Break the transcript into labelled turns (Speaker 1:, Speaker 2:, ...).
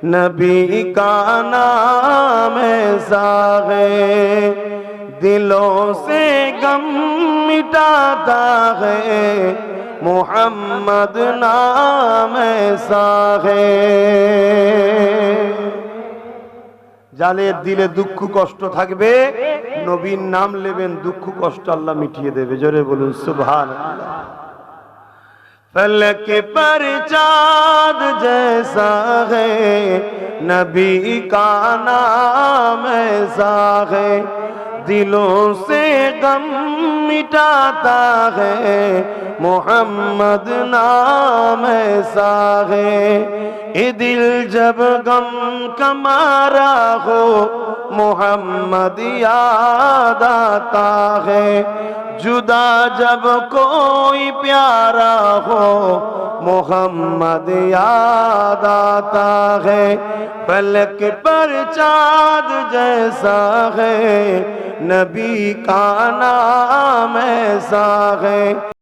Speaker 1: नबी का नाम ऐसा है, दिलों से गम मिटाता है, मोहम्मद नाम ऐसा है। যাদের দিলে দুঃখ কষ্ট থাকবে নবীর নাম নেবেন, দুঃখ কষ্ট আল্লাহ মিটিয়ে দেবে। জোরে বলুন সুবহানাল্লাহ। फलक पर चाँद जैसा है, नबी का नाम ऐसा है, दिलों से गम मिटाता है, मोहम्मद नाम ऐसा है। ये दिल जब गम का मारा हो, मोहम्मद याद आता है, जुदा जब कोई प्यारा हो, मोहम्मद याद आता है। फलक पर चाँद जैसा है, नबी का नाम ऐसा है।